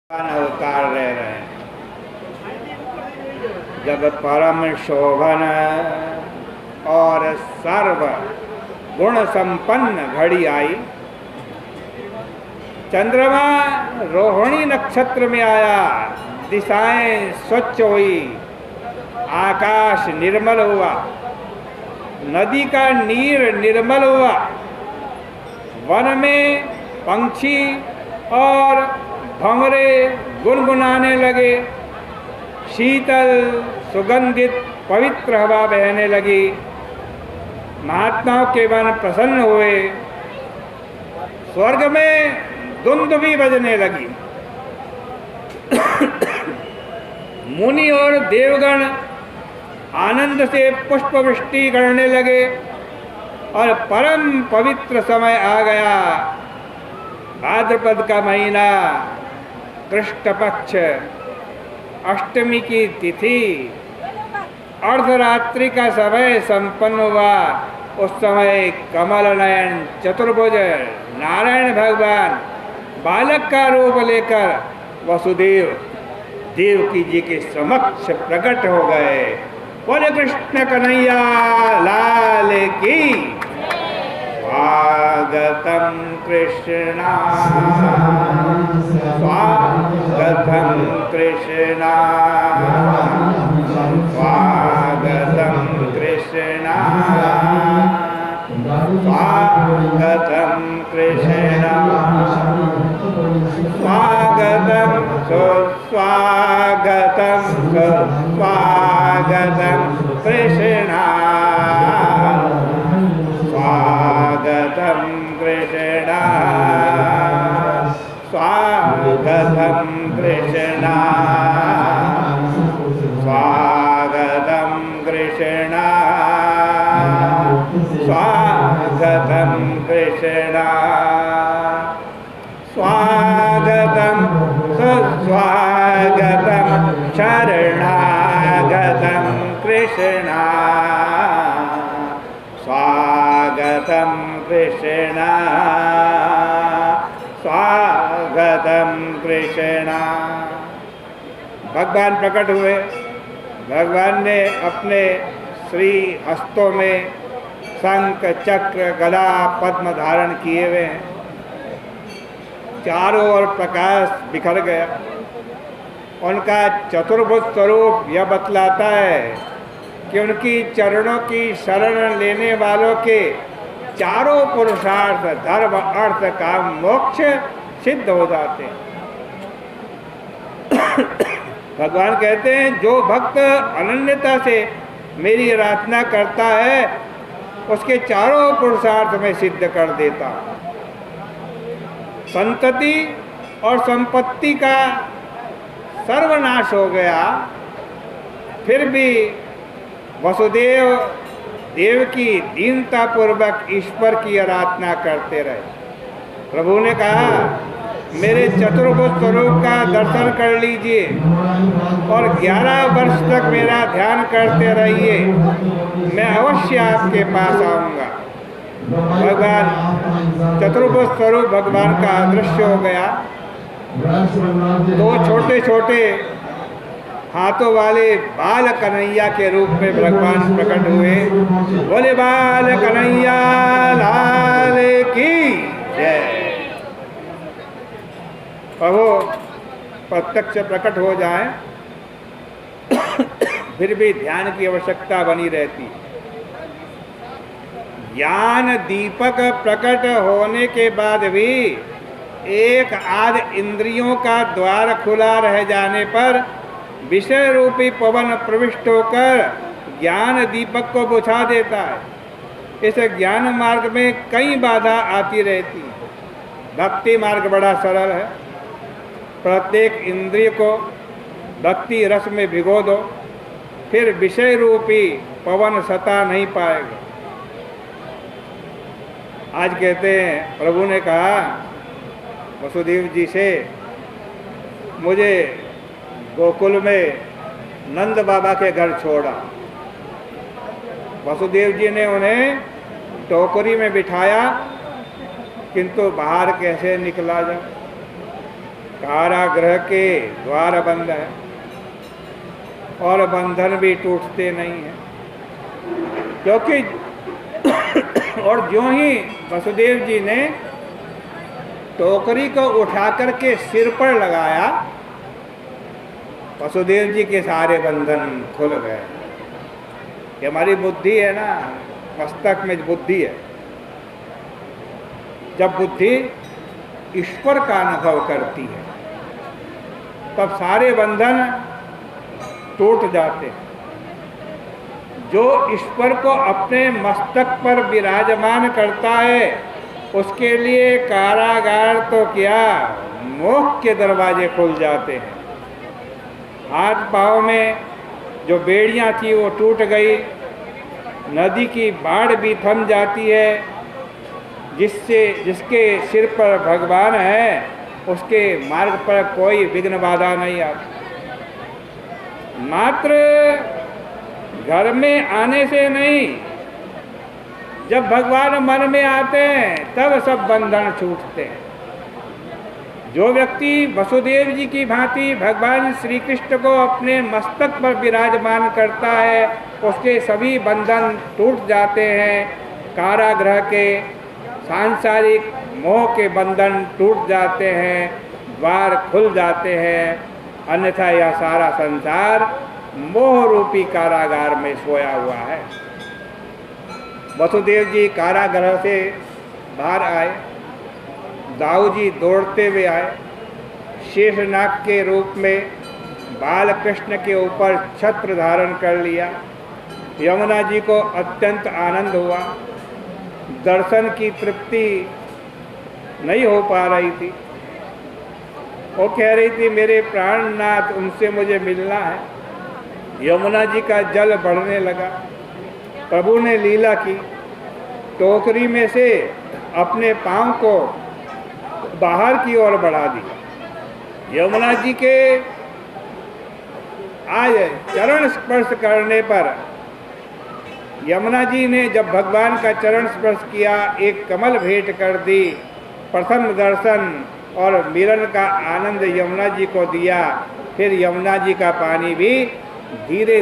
अवतार रह रहे हैं। जब परम शोभन और सर्व गुण संपन्न घड़ी आई, चंद्रमा रोहिणी नक्षत्र में आया, दिशाएं स्वच्छ हुई, आकाश निर्मल हुआ, नदी का नीर निर्मल हुआ, वन में पंछी और भंवरे गुनगुनाने लगे, शीतल सुगंधित पवित्र हवा बहने लगी, महात्माओं के मन प्रसन्न हुए, स्वर्ग में दुंदुभी बजने लगी। मुनि और देवगण आनंद से पुष्प वृष्टि करने लगे और परम पवित्र समय आ गया। भाद्रपद का महीना, कृष्ण पक्ष, अष्टमी की तिथि, अर्धरात्रि का समय संपन्न हुआ। उस समय कमल नयन चतुर्भुज नारायण भगवान बालक का रूप लेकर वसुदेव देवकी जी के समक्ष प्रकट हो गए। बोले कृष्ण कन्हैया लाल की। स्वागतम कृष्णा, स्वागतम कृष्णा, स्वागतम कृष्णा, स्वागतम कृष्णा, स्वागतम सुस्वागतम सुस्वागतम कृष्णा, स्वागतम कृष्णा, स्वागतम कृष्णा, स्वागतम कृष्णा, स्वागतम कृष्णा, स्वागतम सुस्वागतम शरणागतम कृष्णा, स्वागतम कृष्णा, स्वागतम कृष्णा। भगवान प्रकट हुए। भगवान ने अपने श्री हस्तों में शंख चक्र गदा पद्म धारण किए हुए हैं। चारों ओर प्रकाश बिखर गया। उनका चतुर्भुज स्वरूप यह बतलाता है कि उनकी चरणों की शरण लेने वालों के चारों पुरुषार्थ धर्म अर्थ काम मोक्ष सिद्ध हो जाते हैं। भगवान कहते हैं जो भक्त अनन्यता से मेरी आराधना करता है उसके चारों पुरुषार्थ में सिद्ध कर देता। संतति और संपत्ति का सर्वनाश हो गया, फिर भी वसुदेव देव की दीनता पूर्वक ईश्वर की आराधना करते रहे। प्रभु ने कहा मेरे चतुर्भुज स्वरूप का दर्शन कर लीजिए और 11 वर्ष तक मेरा ध्यान करते रहिए, मैं अवश्य आपके पास आऊँगा। भगवान चतुर्भुज स्वरूप भगवान का अदृश्य हो गया। दो छोटे छोटे हाथों वाले बाल कन्हैया के रूप में भगवान प्रकट हुए। बोले बाल कन्हैया लाल की जय। प्रभु प्रत्यक्ष प्रकट हो जाए फिर भी ध्यान की आवश्यकता बनी रहती। ज्ञान दीपक प्रकट होने के बाद भी एक आध इंद्रियों का द्वार खुला रह जाने पर विषय रूपी पवन प्रविष्ट होकर ज्ञान दीपक को बुझा देता है। इस ज्ञान मार्ग में कई बाधा आती रहती। भक्ति मार्ग बड़ा सरल है। प्रत्येक इंद्रिय को भक्ति रस में भिगो दो, फिर विषय रूपी पवन सता नहीं पाएगा। आज कहते हैं प्रभु ने कहा वसुदेव जी से, मुझे गोकुल में नंद बाबा के घर छोड़ा। वसुदेव जी ने उन्हें टोकरी में बिठाया, किंतु बाहर कैसे निकला जाए। कारागृह के द्वार बंद है और बंधन भी टूटते नहीं हैं, क्योंकि और ज्यों ही वसुदेव जी ने टोकरी को उठा करके सिर पर लगाया, वसुदेव जी के सारे बंधन खुल गए। ये हमारी बुद्धि है ना, मस्तक में बुद्धि है। जब बुद्धि ईश्वर का अनुभव करती है तब सारे बंधन टूट जाते हैं। जो ईश्वर को अपने मस्तक पर विराजमान करता है उसके लिए कारागार तो क्या, मोक्ष के दरवाजे खुल जाते हैं। हाथ पांव में जो बेड़ियां थी वो टूट गई, नदी की बाढ़ भी थम जाती है। जिसके सिर पर भगवान है उसके मार्ग पर कोई विघ्न बाधा नहीं आती। मात्र घर में आने से नहीं, जब भगवान मन में आते हैं तब सब बंधन छूटते हैं। जो व्यक्ति वसुदेव जी की भांति भगवान श्री कृष्ण को अपने मस्तक पर विराजमान करता है उसके सभी बंधन टूट जाते हैं। कारागृह के सांसारिक मोह के बंधन टूट जाते हैं, द्वार खुल जाते हैं। अन्यथा यह सारा संसार मोह रूपी कारागार में सोया हुआ है। वसुदेव जी कारागृह से बाहर आए, दाऊ जी दौड़ते हुए आए, शेषनाग के रूप में बाल कृष्ण के ऊपर छत्र धारण कर लिया। यमुना जी को अत्यंत आनंद हुआ, दर्शन की तृप्ति नहीं हो पा रही थी। वो कह रही थी मेरे प्राणनाथ, उनसे मुझे मिलना है। यमुना जी का जल बढ़ने लगा। प्रभु ने लीला की, टोकरी में से अपने पांव को बाहर की ओर बढ़ा दिया। यमुना जी के आज चरण स्पर्श करने पर, यमुना जी ने जब भगवान का चरण स्पर्श किया, एक कमल भेंट कर दी। प्रथम दर्शन और मिलन का आनंद यमुना जी को दिया। फिर यमुना जी का पानी भी धीरे धीरे